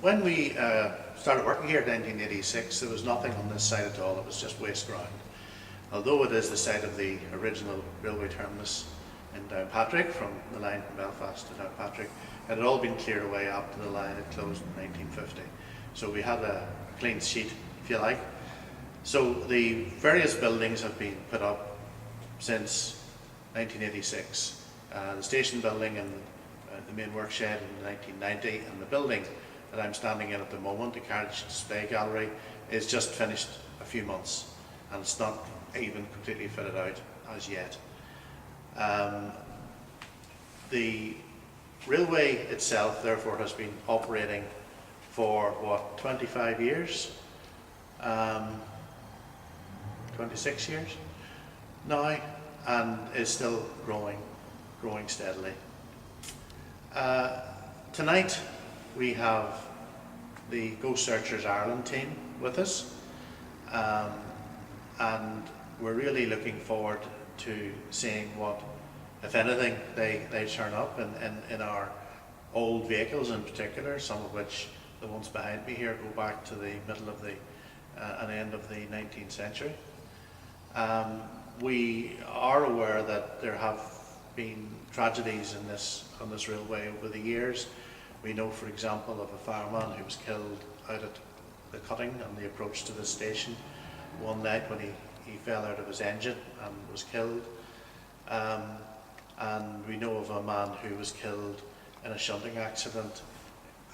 When we started working here in 1986, there was nothing on this site at all. It was just waste ground. Although it is the site of the original railway terminus in Downpatrick, from the line from Belfast to Downpatrick, it had all been cleared away after the line had closed in 1950. So we had a clean sheet, if you like. So the various buildings have been put up since 1986. The station building and the main work shed in 1990, and the building that I'm standing in at the moment, the carriage display gallery, is just finished a few months, and it's not even completely fitted out as yet. The railway itself, therefore, has been operating for, what, 25 years? 26 years now, and is still growing steadily. Tonight we have the Ghost Searchers Ireland team with us, and we're really looking forward to seeing what, if anything, they turn up in our old vehicles in particular, some of which, the ones behind me here, go back to the middle of the and end of the 19th century. We are aware that there have been tragedies on this railway over the years. We know, for example, of a fireman who was killed out at the cutting on the approach to the station one night when he fell out of his engine and was killed. And we know of a man who was killed in a shunting accident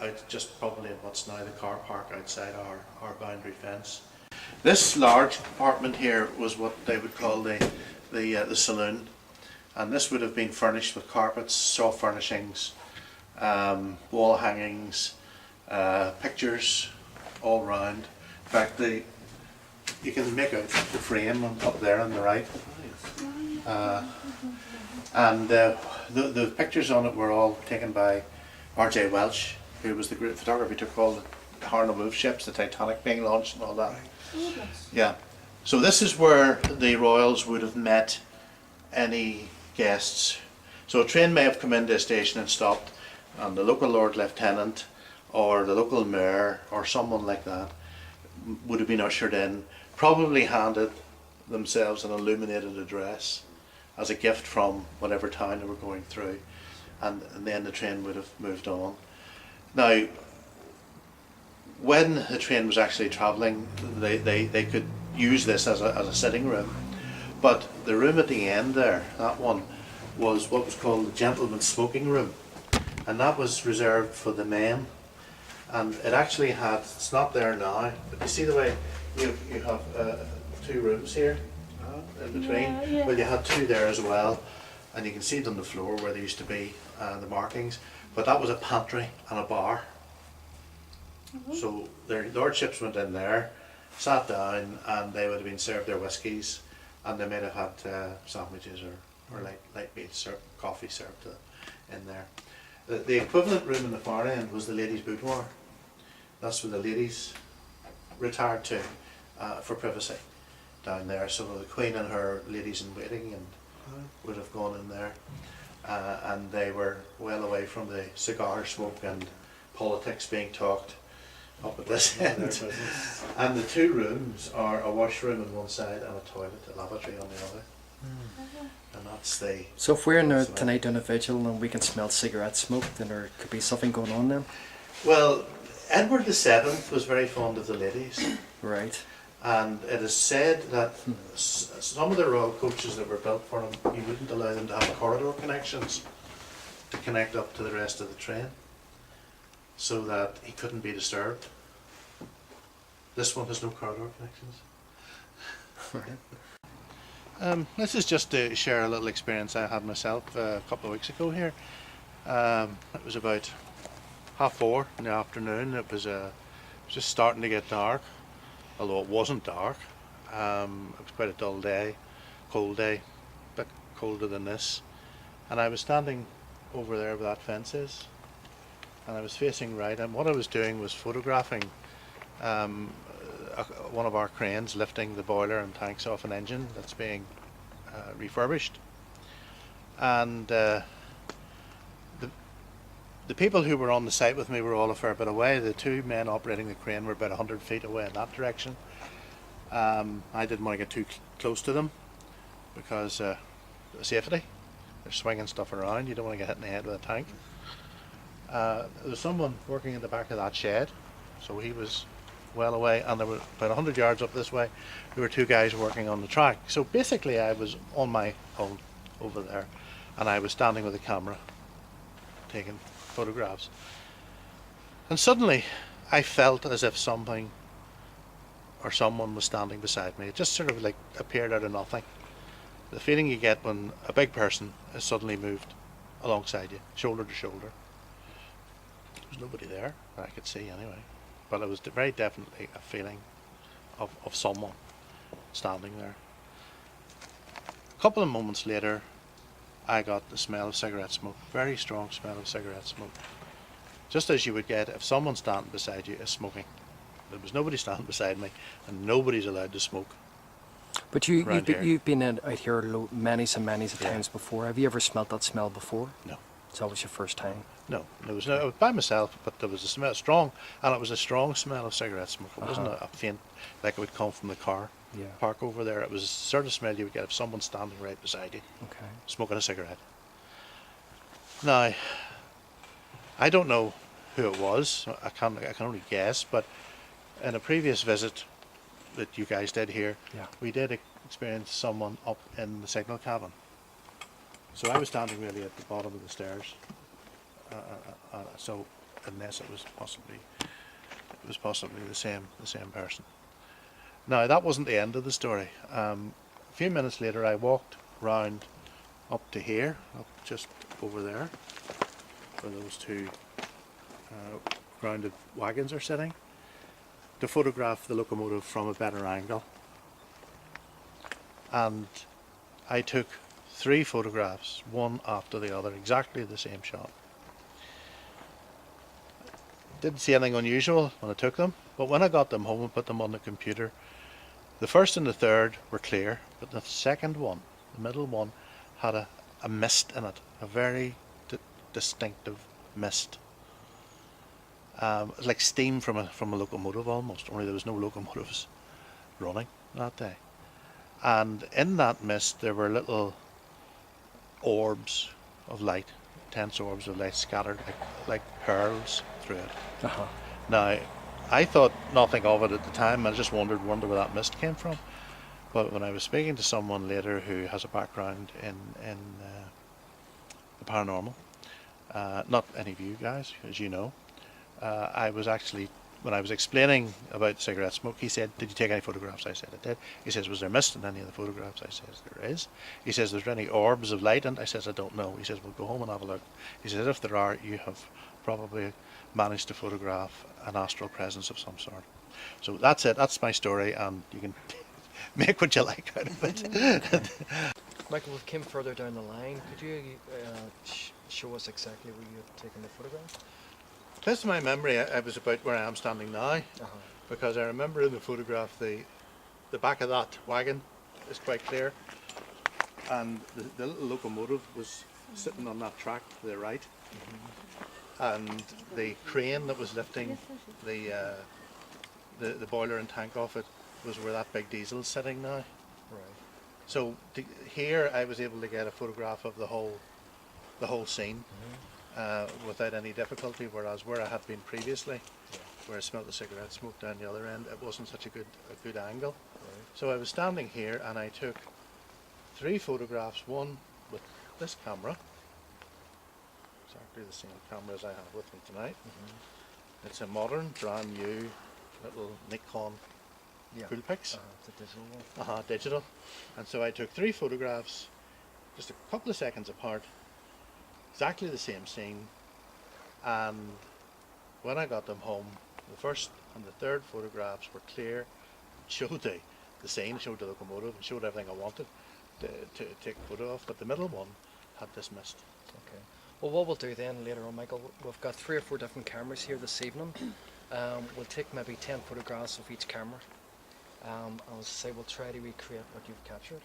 out just probably in what's now the car park outside our boundary fence. This large apartment here was what they would call the saloon, and this would have been furnished with carpets, soft furnishings, wall hangings, pictures all round. In fact, you can make out the frame up there on the right, and the pictures on it were all taken by R.J. Welch, who was the great photographer who took all the Horn Move ships, the Titanic being launched and all that. Yeah. So this is where the royals would have met any guests. So a train may have come into a station and stopped, and the local Lord Lieutenant or the local mayor or someone like that would have been ushered in, probably handed themselves an illuminated address as a gift from whatever town they were going through, and then the train would have moved on. Now, when the train was actually travelling, they could use this as a sitting room, but the room at the end there, that one, was what was called the gentleman's smoking room, and that was reserved for the men. And it actually had, it's not there now, but you see the way you have two rooms here in between? Yeah. Well, you had two there as well, and you can see it on the floor where there used to be the markings, but that was a pantry and a bar. So their lordships went in there, sat down, and they would have been served their whiskies, and they might have had sandwiches or light meats or coffee served to them in there. The equivalent room in the far end was the ladies' boudoir. That's where the ladies retired to for privacy down there. So the Queen and her ladies in waiting and would have gone in there, and they were well away from the cigar smoke and politics being talked up at this end. And the two rooms are a washroom on one side and a toilet, a lavatory on the other. And that's the... So if we're in there tonight doing a vigil and we can smell cigarette smoke, then there could be something going on then? Well, Edward VII was very fond of the ladies. Right. And it is said that some of the royal coaches that were built for him, he wouldn't allow them to have corridor connections to connect up to the rest of the train, so that he couldn't be disturbed. This one has no corridor connections. Right. This is just to share a little experience I had myself a couple of weeks ago here. It was about 4:30 in the afternoon. It was just starting to get dark, although it wasn't dark. It was quite a dull day, cold day, a bit colder than this. And I was standing over there where that fence is, and I was facing right, and what I was doing was photographing one of our cranes lifting the boiler and tanks off an engine that's being refurbished. And The people who were on the site with me were all a fair bit away. The two men operating the crane were about 100 feet away in that direction. I didn't want to get too close to them because safety. They're swinging stuff around. You don't want to get hit in the head with a tank. There was someone working in the back of that shed, so he was well away, and there were about 100 yards up this way there were two guys working on the track. So basically I was on my own over there, and I was standing with a camera taking photographs, and suddenly I felt as if something or someone was standing beside me. It just sort of like appeared out of nothing. The feeling you get when a big person is suddenly moved alongside you, shoulder to shoulder. There was nobody there I could see anyway, but it was very definitely a feeling of someone standing there. A couple of moments later, I got the smell of cigarette smoke, very strong smell of cigarette smoke, just as you would get if someone standing beside you is smoking. There was nobody standing beside me, and nobody's allowed to smoke. But you've been out here many and many times before. Have you ever smelt that smell before? No. It's always your first time. No, I was by myself, but there was a smell, strong, and it was a strong smell of cigarette smoke. It wasn't a faint, like it would come from the car park over there. It was a sort of smell you would get if someone's standing right beside you, smoking a cigarette. Now, I don't know who it was. I can only guess, but in a previous visit that you guys did here, we did experience someone up in the signal cabin. So I was standing really at the bottom of the stairs. So unless it was possibly the same person. Now that wasn't the end of the story. A few minutes later, I walked round up to here, up just over there, where those two grounded wagons are sitting, to photograph the locomotive from a better angle. And I took 3 photographs, one after the other, exactly the same shot. Didn't see anything unusual when I took them, but when I got them home and put them on the computer, the first and the third were clear, but the second one, the middle one, had a mist in it, a very distinctive mist. Like steam from a locomotive almost, only there was no locomotives running that day. And in that mist there were little orbs of light, intense orbs of light scattered like pearls through it. Now, I thought nothing of it at the time. I just wondered where that mist came from. But when I was speaking to someone later who has a background in the paranormal, not any of you guys, as you know, I was actually, when I was explaining about cigarette smoke, he said, "Did you take any photographs?" I said, "I did." He says, "Was there mist in any of the photographs?" I says, "There is." He says, "There's any orbs of light?" And I says, "I don't know." He says, "Well, go home and have a look." He says, "If there are, you have probably managed to photograph an astral presence of some sort." So that's it. That's my story, and you can make what you like out of it. Michael, we came further down the line. Could you show us exactly where you have taken the photograph? Best of my memory, I was about where I am standing now, because I remember in the photograph the back of that wagon is quite clear, and the little locomotive was sitting on that track to the right, and the crane that was lifting the boiler and tank off it was where that big diesel is sitting now. Right. So here I was able to get a photograph of the whole scene. Without any difficulty, whereas where I had been previously, where I smelt the cigarette smoke down the other end, it wasn't such a good angle. Right. So I was standing here and I took 3 photographs, one with this camera, exactly the same camera as I have with me tonight. It's a modern, brand new little Nikon Coolpix. The digital one. Digital. And so I took 3 photographs, just a couple of seconds apart, exactly the same scene, and when I got them home, the first and the third photographs were clear, showed the scene, showed the locomotive, and showed everything I wanted to take a photo of, but the middle one had this mist. Okay. Well, what we'll do then later on, Michael, we've got 3 or 4 different cameras here this evening. We'll take maybe 10 photographs of each camera. I'll say we'll try to recreate what you've captured.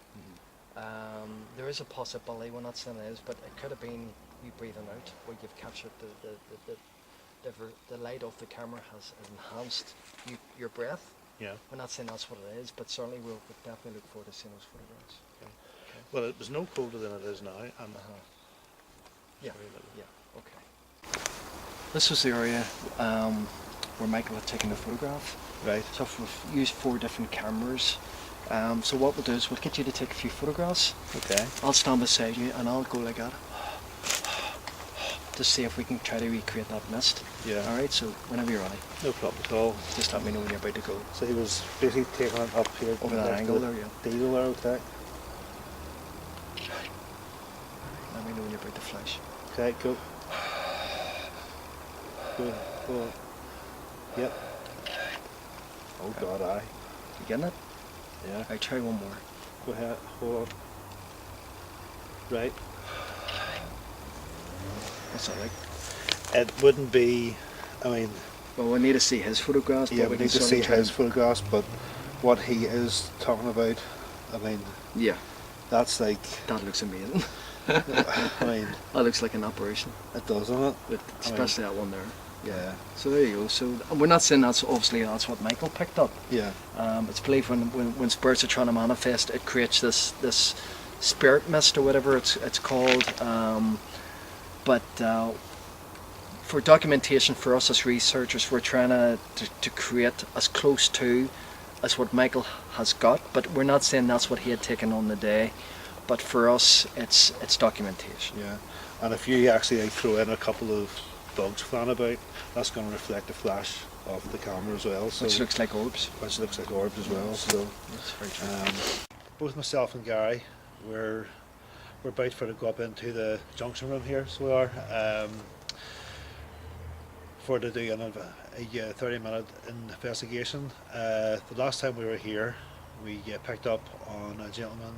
There is a possibility, we're not saying it is, but it could have been you breathing out, where you've captured the light of the camera has enhanced your breath. Yeah. We're not saying that's what it is, but certainly we'll definitely look forward to seeing those photographs. Okay. Well, it was no colder than it is now, and Yeah, yeah, okay. This was the area where Michael had taken the photograph. right. So we've used 4 different cameras. So what we'll do is we'll get you to take a few photographs. Okay. I'll stand beside you and I'll go like that to see if we can try to recreate that mist. Yeah. Alright, so whenever you're ready, No problem at all. just let me know when you're about to go. So he was basically taking it up here. Over that next angle to there, the yeah. Diesel there, okay. Let me know when you're about to flash. Okay, go. Go, go. Yep. Oh Okay. God, aye. You getting it? Yeah. Alright, try one more. Go ahead, hold on. Right. What's that like? It wouldn't be, I mean, Well, we need to see his photographs. yeah, but we can need to certainly see try his and- photographs, but what he is talking about, I mean, Yeah, that's like, that looks amazing. I mean, That looks like an operation, it does, doesn't it? especially that one there. Yeah, So there you go. So and we're not saying that's obviously that's what Michael picked up. yeah, It's believed when spirits are trying to manifest, it creates this spirit mist or whatever it's called. But for documentation, for us as researchers, we're trying to create as close to as what Michael has got. But we're not saying that's what he had taken on the day. But for us, it's documentation. yeah. And if you actually like, throw in a couple of bugs flying about, that's going to reflect the flash of the camera as well. So Which looks like orbs. which looks like orbs as well. So That's very true. both myself and Gary, we're about for to go up into the junction room here. So we are for to do a 30-minute investigation. The last time we were here, we picked up on a gentleman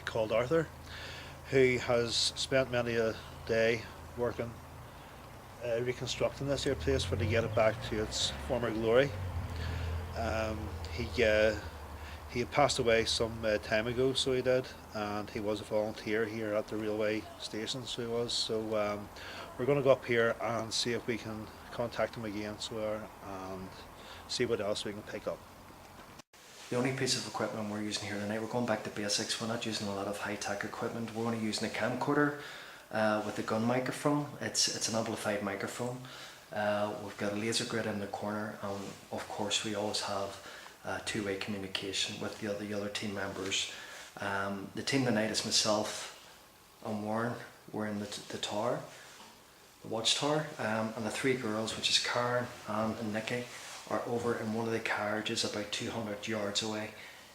called Arthur, who has spent many a day working reconstructing this here place for to get it back to its former glory. He had passed away some time ago, so he did, and he was a volunteer here at the railway station, so he was. So we're going to go up here and see if we can contact him again, so and see what else we can pick up. The only piece of equipment we're using here tonight, we're going back to basics. We're not using a lot of high-tech equipment. We're only using a camcorder with a gun microphone. It's an amplified microphone. We've got a laser grid in the corner, and of course we always have two-way communication with the other team members. The team tonight is myself and Warren. We're in the tower, the watchtower, and the 3 girls, which is Karen, Anne and Nikki, are over in one of the carriages about 200 yards away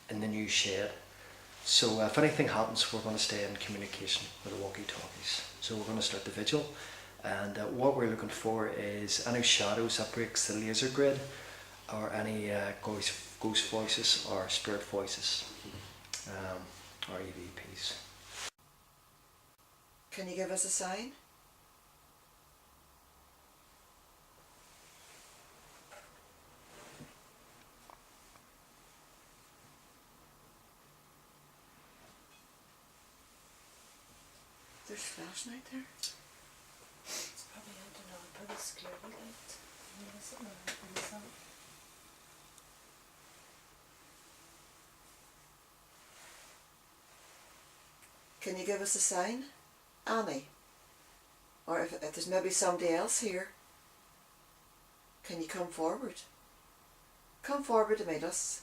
in the new shed. So if anything happens, we're going to stay in communication with the walkie-talkies. So we're going to start the vigil, and what we're looking for is any shadows that breaks the laser grid, or any ghost voices or spirit voices, or EVPs. Can you give us a sign? There's flashlight there. It's probably, I don't know, probably scary light. Is it not in the sun? Can you give us a sign, Annie? Or if there's maybe somebody else here, can you come forward? Come forward to meet us.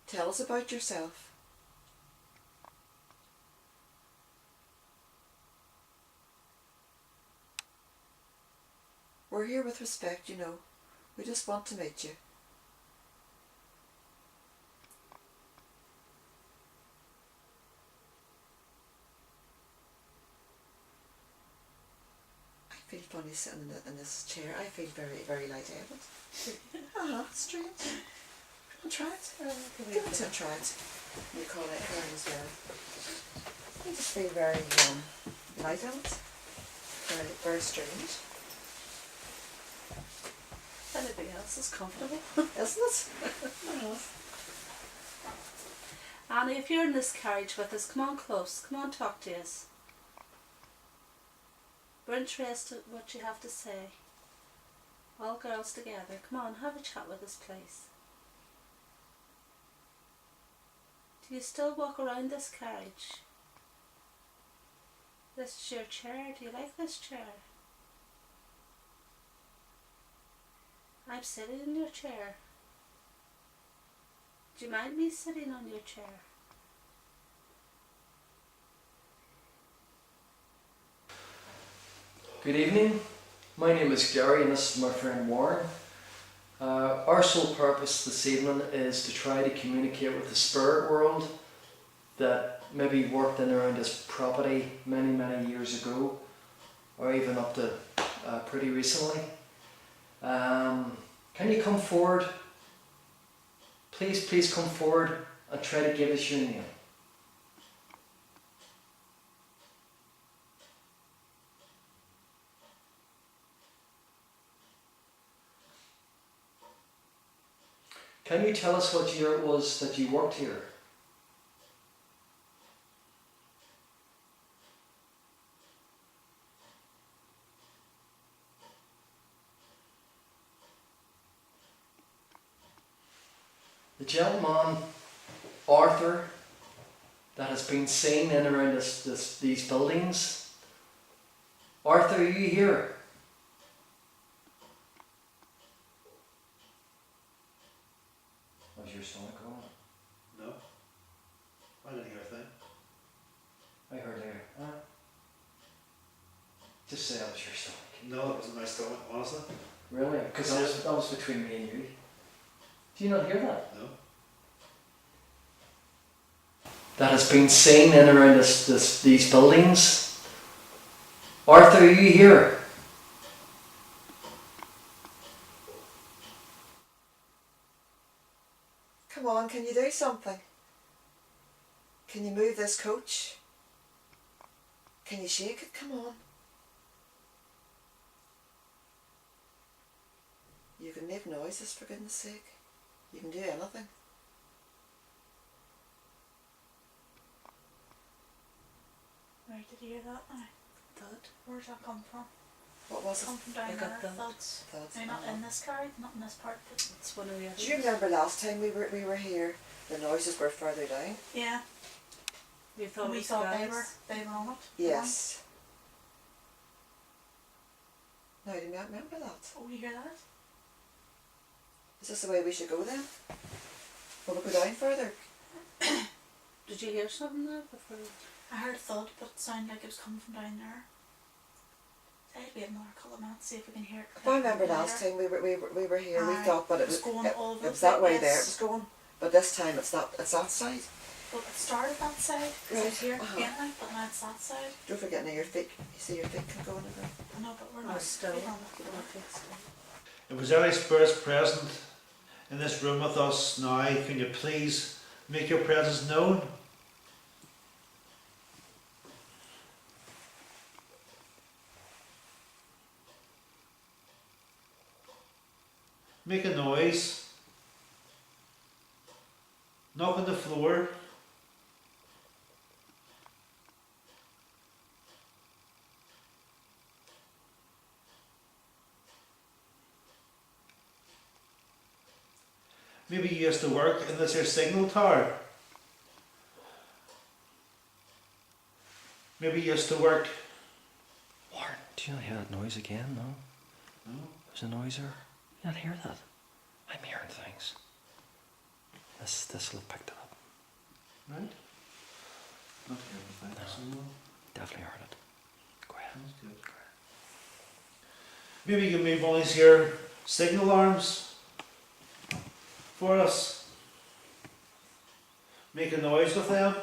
Tell us about yourself. We're here with respect, you know. We just want to meet you. I feel funny sitting in this chair. I feel very, very light-headed. Strange. I'll try it. Give it a try it. You call it Karen as well. I just feel very light-headed. Very, very strange. Anything else is comfortable. Isn't it? Annie, if you're in this carriage with us, come on close. Come on, talk to us. We're interested in what you have to say. All girls together. Come on, have a chat with us, please. Do you still walk around this carriage? This is your chair. Do you like this chair? I'm sitting in your chair. Do you mind me sitting on your chair? Good evening. My name is Gary and this is my friend Warren. Our sole purpose this evening is to try to communicate with the spirit world that maybe worked in around this property many years ago, or even up to pretty recently. Can you come forward? Please come forward and try to give us your name. Can you tell us what year it was that you worked here? The gentleman, Arthur, that has been seen in around these buildings. Arthur, are you here? Was your stomach going? No. I didn't hear a thing. I heard later. Just say that was your stomach. No, it wasn't my stomach, honestly. Really? Because that was between me and you. Do you not hear that? No. That has been seen in around these buildings. Arthur, are you here? Come on, can you do something? Can you move this coach? Can you shake it? Come on. You can make noises, for goodness sake. You can do anything. Where did you hear that now? Thud. Where's that come from? What was Come it? from down I got there. that. Thuds. Thuds. No, not in this carriage, not in this part. It's one of the others. Do you remember last time we were here? The noises were further down. Yeah. We thought they were on it. Yes. No, I didn't remember that. Oh, you hear that? Is this the way we should go then? Will we go down further? Did you hear something there before? I heard a thud, but it sounded like it was coming from down there. I'd wait another couple of minutes, see if we can hear it. If I remember last time we were here, we Aye, thought, but it was going all over it was the that way place. there. It was going, but this time it's that side. Well, it started that side, because it's Right, here uh-huh. again now, but now it's that side. Don't forget now your feet. You see your feet can go in there. I know, but we're Oh, not still. we're on the If there's any spirits present in this room with us now, can you please make your presence known? Make a noise. Knock on the floor. Maybe you used to work in this here signal tower. Maybe you used to work. Warren, do you not hear that noise again? No? No? There's a noise there. You not hear that? I'm hearing things. This will have picked it up. Right? Not hearing things. No. Definitely heard it. Go ahead. That's good. Maybe you can move all these here signal arms for us. Make a noise with them.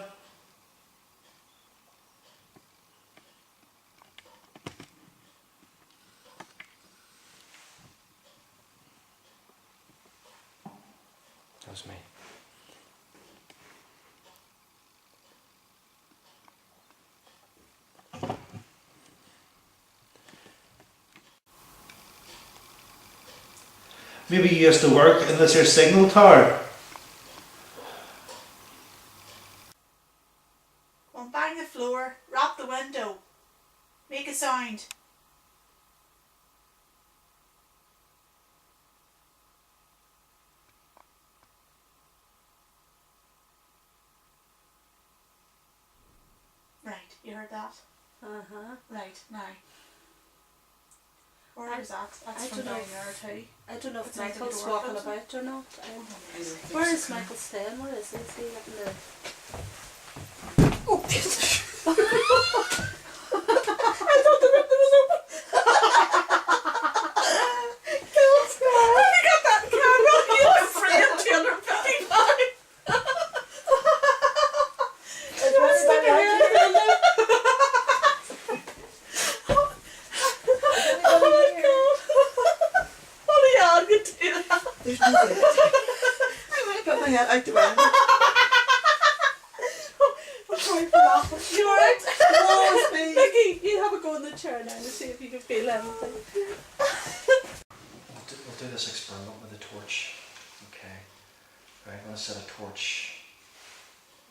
That was me. Maybe you used to work in this here signal tower. you heard that? Uh-huh. Right, now. Where I- is that? That's I from don't know down if- there too. I don't know if It's like the Michael's door walking closing. about or not. I don't think Where is so. Michael staying? Where is he? Is he living there? Oh, I thought the window was open. Have you got that camera? You look framed £250. Is there anybody out here? Oh my god. What are you do that? There's no good. I might put my head out the window. I'm sorry for laughing. You alright? Oh, it's me. Mickey, you have a go in the chair now to see if you can feel anything. We'll do this experiment with a torch. Okay. Right, I'm going to set a torch.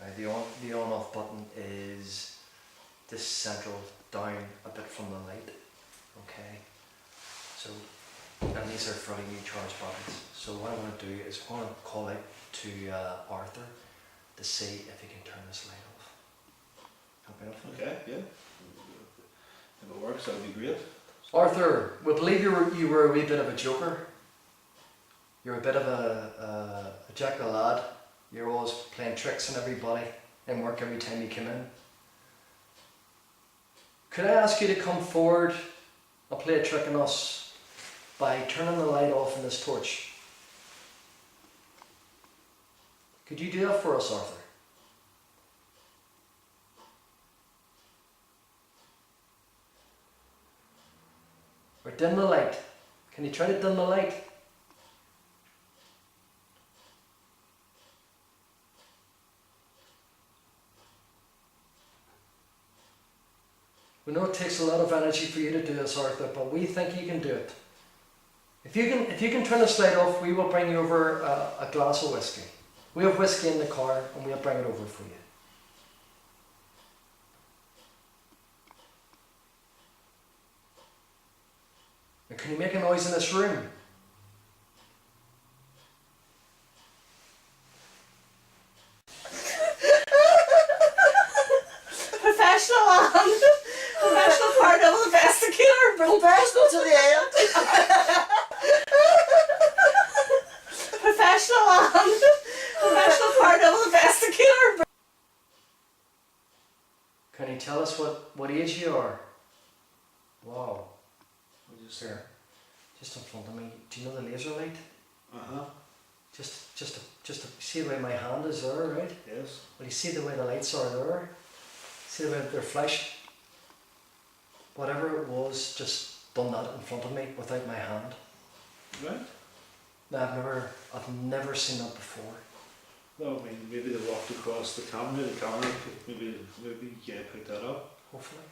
Right, the on off button is this central down a bit from the light. Okay. So, and these are fully new charge buttons. So what I'm going to do is I'm going to call out to Arthur to see if he can turn this light off. Help me out. Okay, yeah. If it works, that would be great. Arthur, we believe you were a wee bit of a joker. You're a bit of a Jekyll lad. You're always playing tricks on everybody and work every time you come in. Could I ask you to come forward and play a trick on us by turning the light off in this torch? Could you do that for us, Arthur? Or dim the light. Can you try to dim the light? We know it takes a lot of energy for you to do this, Arthur, but we think you can do it. If you can turn this light off, we will bring you over a glass of whiskey. We have whiskey in the car, and we'll bring it over for you. Now, can you make a noise in this room? Professional and professional paranormal investigator. Professional to the end. Professional and professional paranormal investigator. Can you tell us what age you are? Wow. Here, just in front of me. Do you know the laser light? Uh-huh. Just see the way my hand is there, right? Yes. Well, you see the way the lights are there? See the way they're flashed? Whatever it was, just done that in front of me without my hand. Right. Now, I've never seen that before. Well, I mean, maybe they walked across the camera, maybe yeah, picked that up. Hopefully.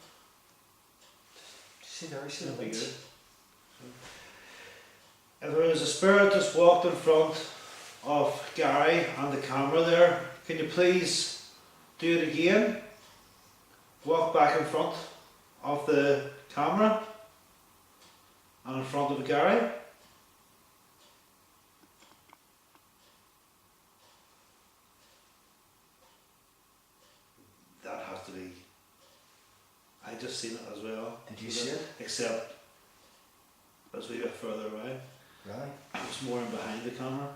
See there, you see the That'd be lights? good. If there was a spirit just walked in front of Gary and the camera there, can you please do it again? Walk back in front of the camera and in front of Gary. That has to be. I just seen it as well. Did you see it? Except it's a wee bit further away. Right. It's more in behind the camera.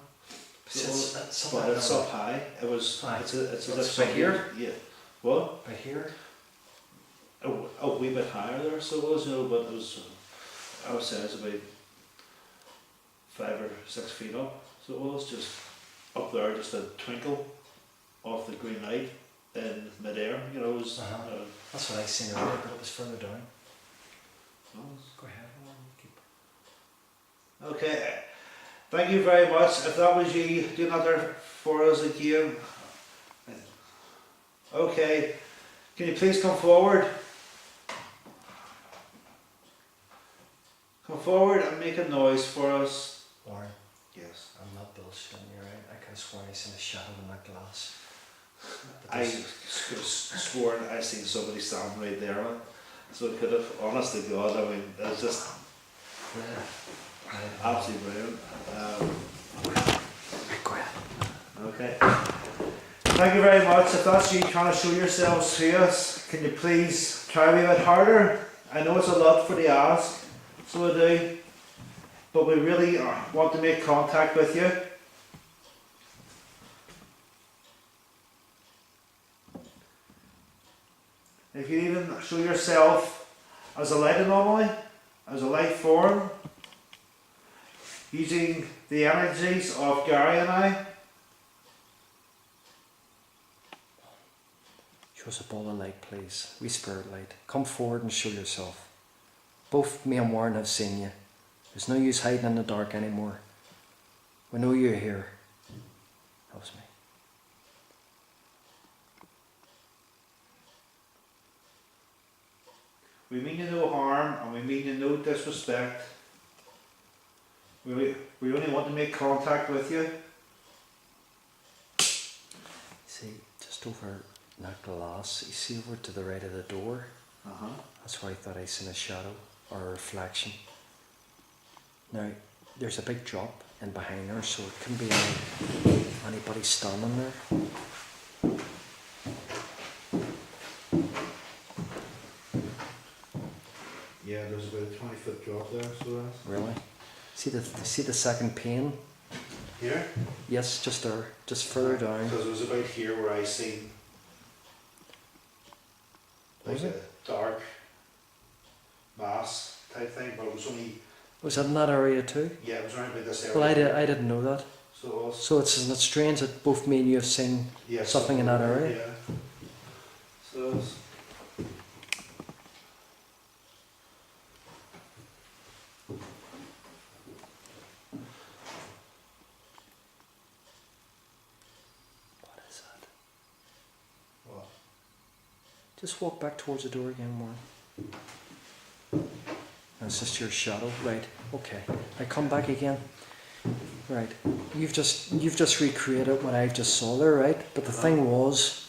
Somewhere But it's up high. It was. Aye. It's as if Right somebody- here? Yeah. What? Right here? A wee bit higher there, so it was, you know, but it was. I would say it's about 5 or 6 feet up. So it was just up there, just a twinkle off the green light in midair. You know, it was. Uh-huh. That's what I seen earlier, but it was further down. Go ahead. Keep. Okay. Thank you very much. If that was you doing that there for us again. Okay. Can you please come forward? Come forward and make a noise for us. Warren, Yes. I'm not bullshitting you, right? I could have sworn I seen a shadow in that glass. But I there's- could have sworn I seen somebody standing right there. So it could have, honest to God, I mean, it was just Yeah. absolutely brilliant. Right, go ahead. Okay. Thank you very much. If that's you trying to show yourselves to us, can you please try a wee bit harder? I know it's a lot for the ask, so I do. But we really want to make contact with you. If you even show yourself as a light anomaly, as a light form, using the energies of Gary and I. Show us a ball of light, please. We spirit light. Come forward and show yourself. Both me and Warren have seen you. There's no use hiding in the dark anymore. We know you're here. Helps me. We mean you no harm and we mean you no disrespect. We only want to make contact with you. See, just over that glass, you see over to the right of the door? That's where I thought I seen a shadow or a reflection. Now, there's a big drop in behind her, so it couldn't be anybody standing there. Yeah, there's about a 20-foot drop there, so that's... Really? See the second pane? Here? Yes, just there, just further down. Because it was about here where I seen like Was a it? dark mass type thing, but it was only... Was that in that area too? Yeah, it was around about this area. Well, I didn't know that. So it was... So isn't it strange that both me and you have seen Yeah, something in that area? Yeah. So it was... What is that? What? Just walk back towards the door again, Warren. That's just your shadow, right? Okay. I come back again. Right. You've just recreated what I just saw there, right? But the thing was,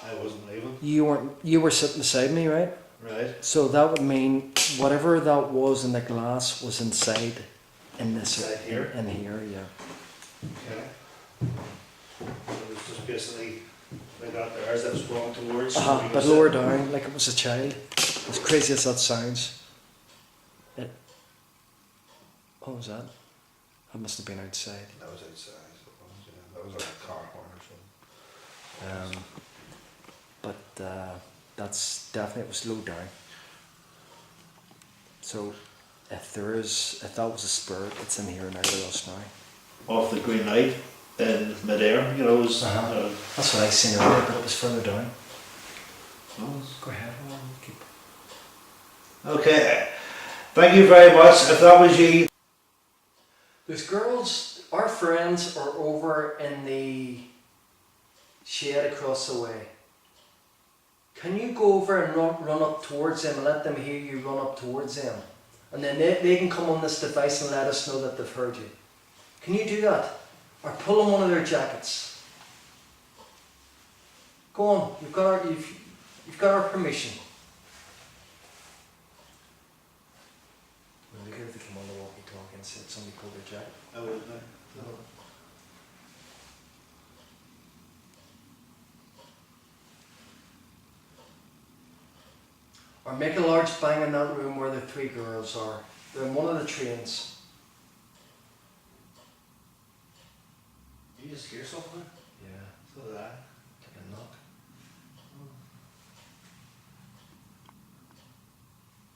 I wasn't leaving. you were sitting beside me, right? Right. So that would mean whatever that was in the glass was inside in this Inside here? in here, yeah. Okay. It was just basically like that there as I was walking towards. But lower down, like it was a child. As crazy as that sounds. What was that? That must have been outside. That was outside. So it was, yeah. That was like a car horn or something. But that's definitely, it was low down. So if that was a spirit, it's in here now with us now. Off the green light in midair, you know, it was... That's what I seen earlier, but it was further down. Go ahead, keep. Okay, thank you very much. If that was you... Those girls, our friends, are over in the shed across the way. Can you go over and run up towards them and let them hear you run up towards them? And then they can come on this device and let us know that they've heard you. Can you do that? Or pull on one of their jackets. Go on, you've got our permission. We'll hear if they come on the walkie-talkie and said somebody pulled their jacket. I wouldn't know. No. Or make a large bang in that room where the three girls are. They're in one of the trains. You just hear something? Yeah. So did I. Like a knock.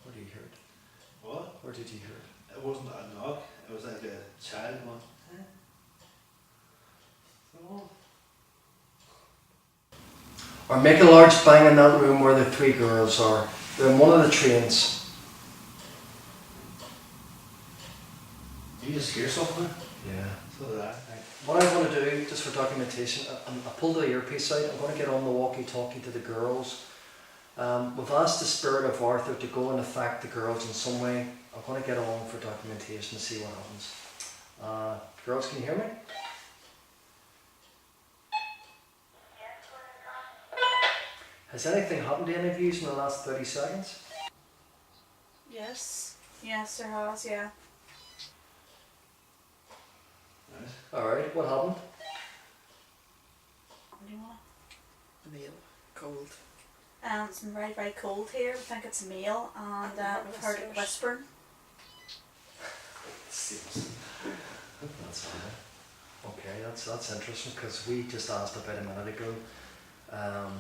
Where did you hear it? What? Where did you hear it? It wasn't a knock. It was like a child going, eh? So, Or make a large bang in that room where the three girls are. They're in one of the trains. you just hear something? Yeah. So did I. What I want to do, just for documentation, I pulled the earpiece out. I'm going to get on the walkie-talkie to the girls. We've asked the spirit of Arthur to go and affect the girls in some way. I'm going to get on for documentation to see what happens. Girls, can you hear me? Has anything happened to any of you in the last 30 seconds? Yes. Yes, there has, yeah. Alright, what happened? What do you want? A meal. Cold. It's very, very cold here. We think it's a male, and we've heard it whispering. That's all. Okay, that's interesting because we just asked about a minute ago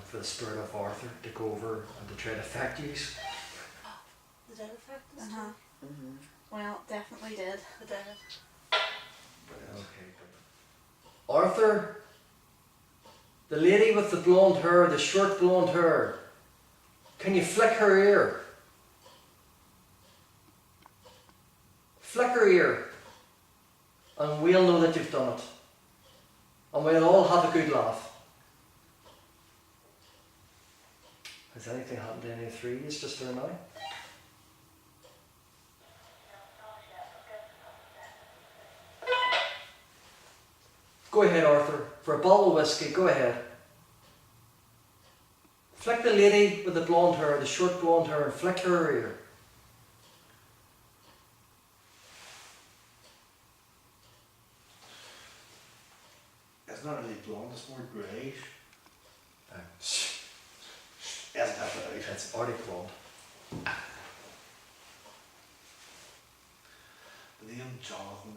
for the spirit of Arthur to go over and to try to affect you. Did it affect us? Mm-hmm. Well, definitely did. It did. Okay. Arthur, the lady with the blonde hair, the short blonde hair, can you flick her ear? Flick her ear, and we'll know that you've done it. And we'll all have a good laugh. Has anything happened to any of the three? It's just there now. Go ahead, Arthur. For a bottle of whiskey, go ahead. Flick the lady with the blonde hair, the short blonde hair, and flick her ear. It's not really blonde, it's more greyish. Isn't that right? It's Arctic blonde. The name Jonathan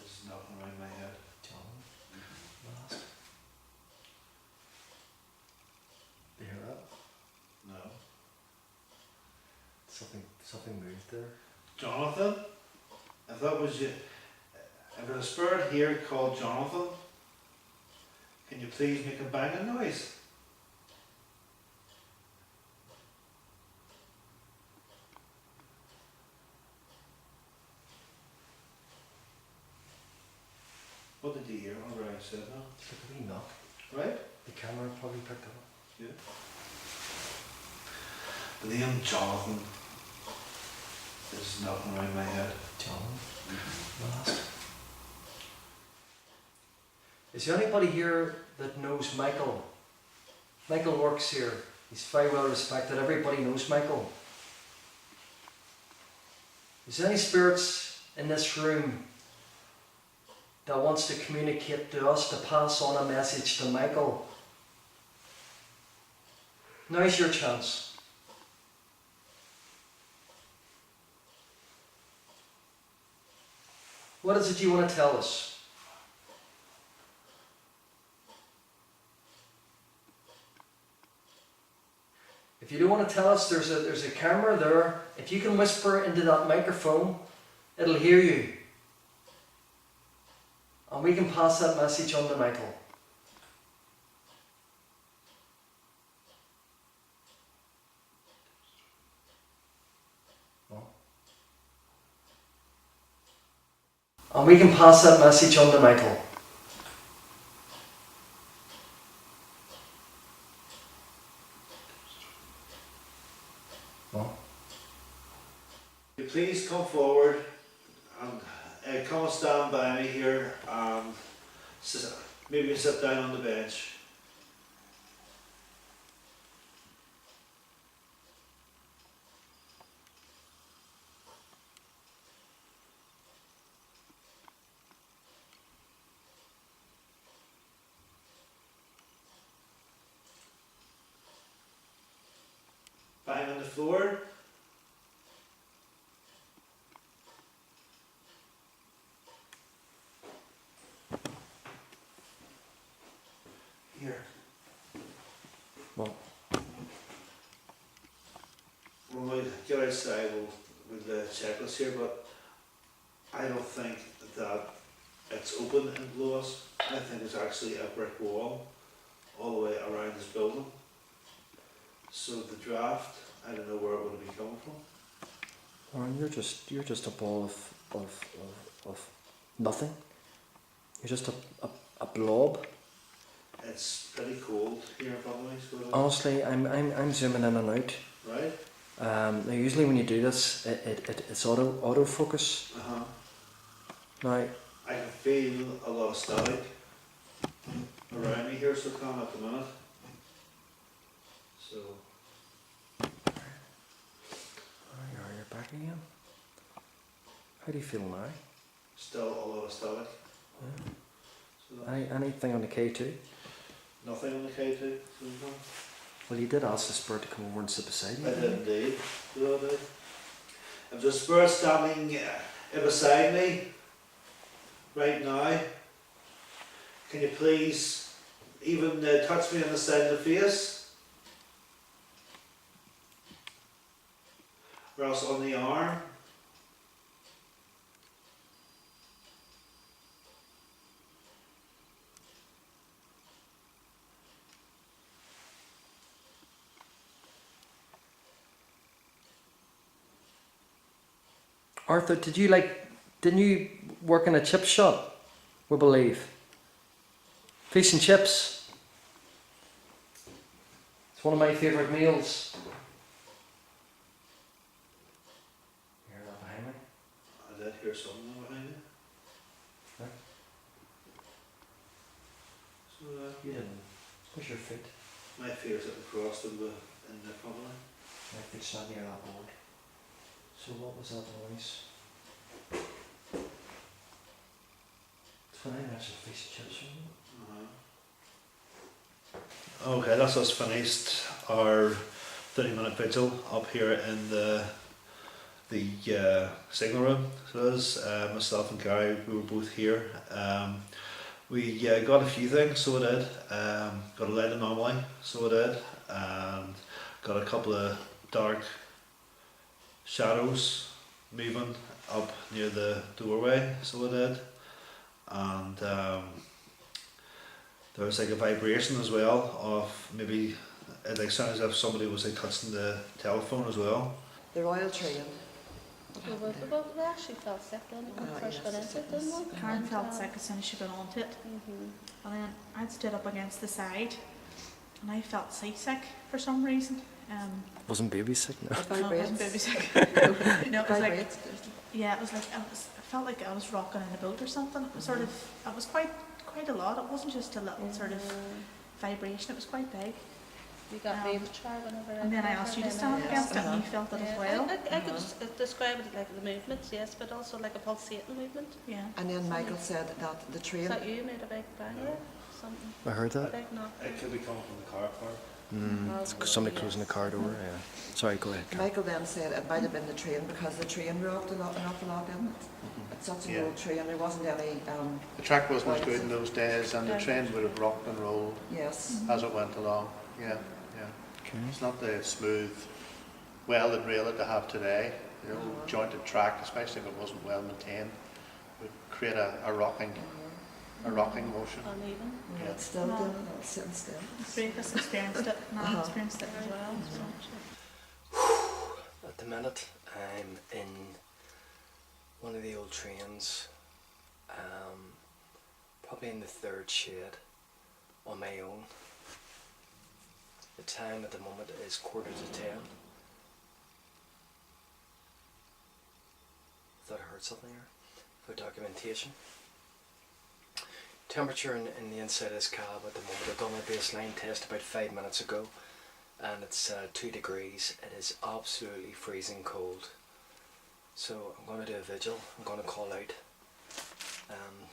is knocking around my head. John. Last. Do you hear that? No. Something moved there. Jonathan? If that was you, if there's a spirit here called Jonathan, can you please make a banging noise? What did you hear whenever I said that? It's like a wee knock. Right? The camera probably picked it up. Yeah. The name Jonathan is knocking around my head. John. Last. Is there anybody here that knows Michael? Michael works here. He's very well respected. Everybody knows Michael. Is there any spirits in this room that wants to communicate to us, to pass on a message to Michael? Now's your chance. What is it you want to tell us? If you don't want to tell us, there's a camera there. If you can whisper into that microphone, it'll hear you. And we can pass that message on to Michael. And we can pass that message on to Michael. Will you please come forward and come and stand by me here and maybe sit down on the bench. Bang on the floor. Here. Well, When we get outside, we'll check this here, but I don't think that it's open and below us. I think it's actually a brick wall all the way around this building. So the draft, I don't know where it would be coming from. Warren, you're just a ball of nothing. You're just a blob. It's pretty cold here in front of me, so Honestly, I'm zooming in and out. right? Now usually when you do this, it's autofocus. Now I can feel a lot of static around me here, so come at the minute. So you're back again. How do you feel now? still a lot of static. Yeah. So So Anything on the K2? nothing on the K2. So far. Well, you did ask the spirit to come over and sit beside you. I did indeed. So I did. If the spirit standing beside me right now, can you please even touch me on the side of the face? Or else on the arm? Arthur, didn't you work in a chip shop, we believe? Fish and chips. It's one of my favourite meals. You hear that behind me? I did hear something behind me. Huh? So You didn't. Where's your feet? my feet are sitting across in the front line. My feet's not near that board. So what was that noise? It's when I mentioned fish and chips. Okay, that's us finished our 30-minute vigil up here in the signal room. So that's myself and Gary, we were both here. We got a few things, so we did. Got a light anomaly, so we did. And got a couple of dark shadows moving up near the doorway, so we did. And there was like a vibration as well of maybe it like sounded as if somebody was like touching the telephone as well. The royal train. We actually felt sick when we first got into it, didn't we? Karen felt sick as soon as she got onto it. And then I'd stood up against the side and I felt seasick for some reason. Wasn't baby sick? No. It No, it wasn't baby vibrates. sick. No, it was like, Vibrates. yeah, it was like, I felt like I was rocking in a boat or something. It was sort of, it was quite a lot. It wasn't just a little sort of vibration, it was quite big. You got me to try whenever. And then I asked you to stand up against it and you felt it as well. I could describe it like the movements, yes, but also like a pulsating movement. Yeah. And then Michael said that the train. Is that you made a big bang there? Something. I heard that. Big knock. It could be coming from the car park. Somebody closing the car door, yeah. Sorry, go ahead, Karen. Michael then said it might have been the train because the train rocked an awful lot, didn't it? It's such an Yeah. old train, there wasn't any, The track wasn't as good in those days, and the train would have rocked and rolled yes. as it went along. Yeah, yeah. Okay. It's not the smooth, welded rail that they have today. The old jointed track, especially if it wasn't well maintained, would create a rocking motion. Uneven. Yeah, Yeah. it's still doing it, it's sitting still. Three of us experienced it, and I experienced it as well. So. At the minute, I'm in one of the old trains, probably in the third shed on my own. The time at the moment is 9:45. Thought I heard something here for documentation. Temperature in the inside of this cab at the moment, I've done a baseline test about 5 minutes ago, and it's 2 degrees. It is absolutely freezing cold. So I'm going to do a vigil. I'm going to call out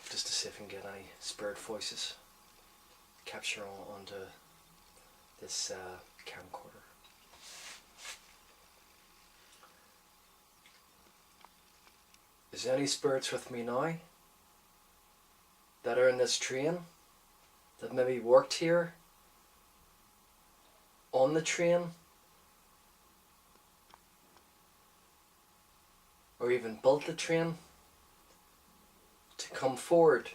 just to see if I can get any spirit voices capture onto this camcorder. Is there any spirits with me now that are in this train, that maybe worked here on the train, or even built the train, to come forward?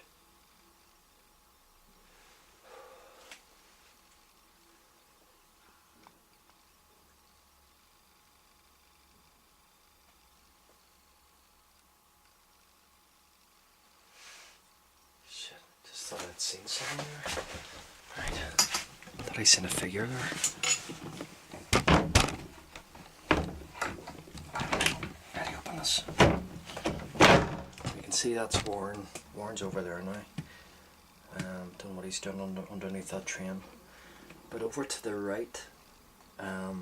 Shit, just thought I'd seen something there. Right, thought I seen a figure there. Ready to open this. You can see that's Warren. Warren's over there now. Don't know what he's doing underneath that train. But over to the right, I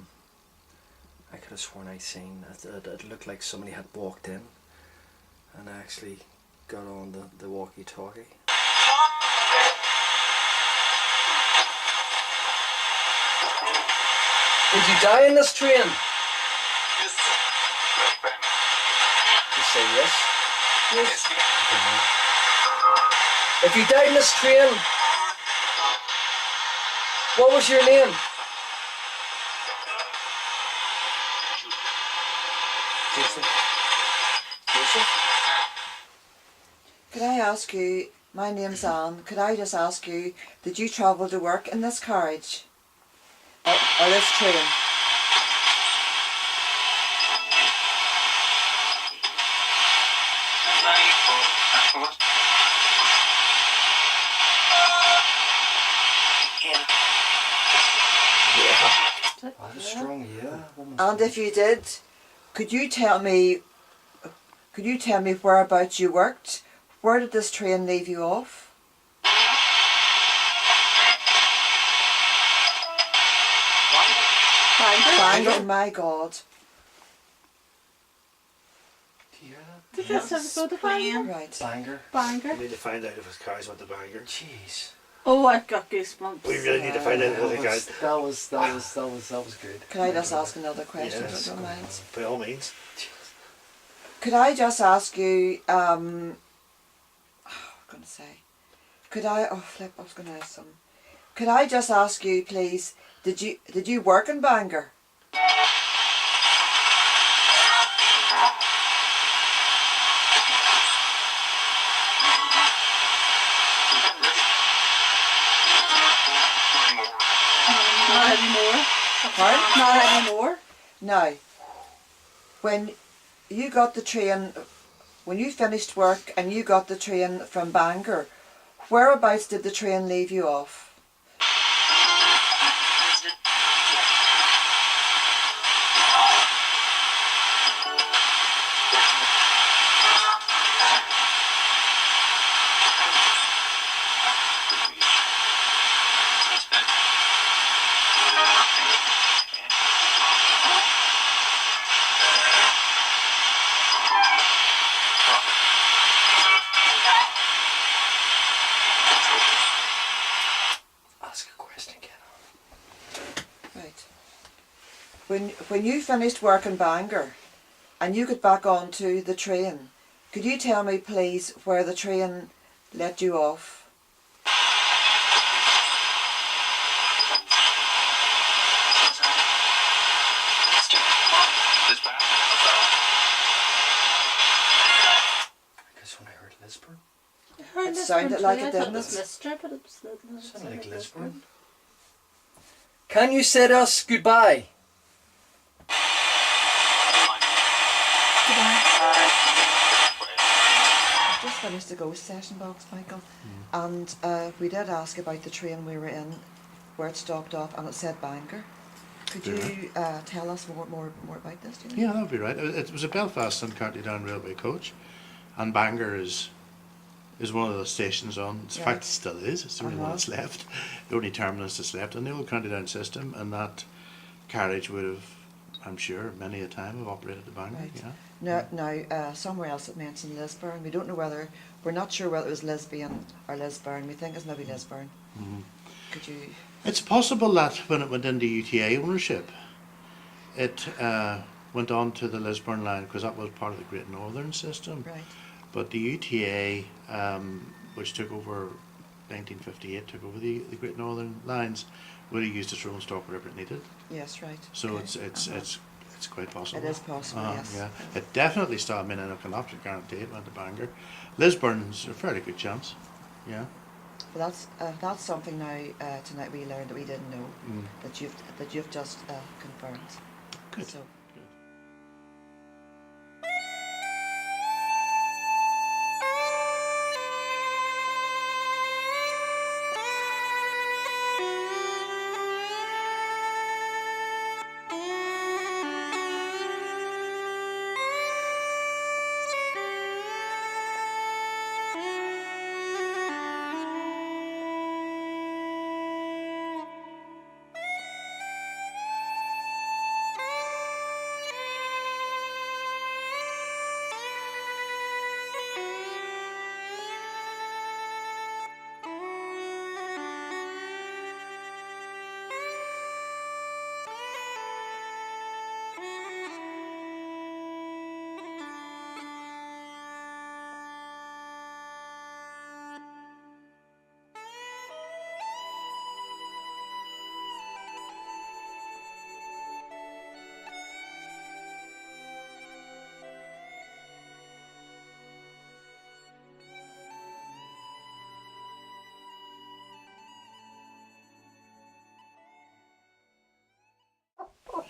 could have sworn I seen it looked like somebody had walked in, and I actually got on the walkie-talkie. Did you die in this train? You say yes. Yes. If you died in this train, what was your name? Joseph. Joseph? Could I ask you, my name's Anne, could I just ask you, did you travel to work in this carriage? Or this train? Oh, strong, yeah. And if you did, could you tell me whereabouts you worked? Where did this train leave you off? Bangor, my God. Do you hear that? Did this ever go to Bangor? Right. Banger. Banger. We need to find out if his car's went to Bangor. Jeez. Oh, I've got goosebumps. We really need to find out if his car's. That was good. Could I just ask another question, if Yes, you don't mind? by all means. Could I just ask you, I'm gonna say, could I, oh flip, I was gonna ask some. Could I just ask you, please, did you work in Bangor? Not anymore. Pardon? Not anymore. Now, when you got the train, when you finished work and you got the train from Bangor, whereabouts did the train leave you off? Ask a question, Ken. Right. When you finished work in Bangor and you got back onto the train, could you tell me please where the train let you off? Because when I heard Lisburn, I heard It Lisburn sounded like too. it, I thought didn't it was it? Lister, but it was not. it sounded like Lisburn. Can you say to us goodbye? I've just finished the ghost session box, Michael, and we did ask about the train we were in, where it stopped off, and it said Bangor. Could you tell us more about this? Do you know? Yeah, that would be right. It was a Belfast and County Down railway coach, and Bangor is one of the stations on. In fact, Right. it still is. It's the only one that's left, the only terminus that's left in the old County Down system, and that carriage would have, I'm sure, many a time have operated to Bangor. Right. Yeah. Now, somewhere else it mentioned Lisburn. We don't know we're not sure whether it was Lisbon or Lisburn. We think it's maybe Lisburn. Mhm. Could you? It's possible that when it went into UTA ownership, it went on to the Lisburn line because that was part of the Great Northern system. Right. But the UTA, which took over 1958, took over the Great Northern lines, would have used its rolling stock wherever it needed. Yes, right. So Okay. it's quite possible. It is possible, yes. Yeah, it definitely stopped. I mean, I can absolutely guarantee it went to Bangor. Lisburn's a fairly good chance. Yeah. Well, that's something now tonight we learned that we didn't know Mm. that you've just confirmed. Good. So.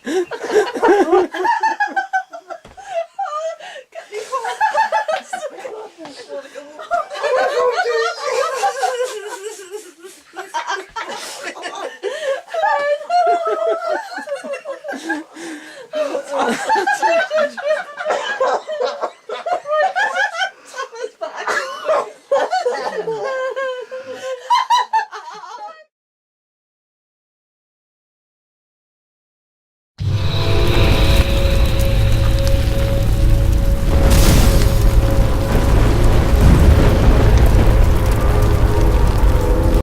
Get me home. I wanna go home.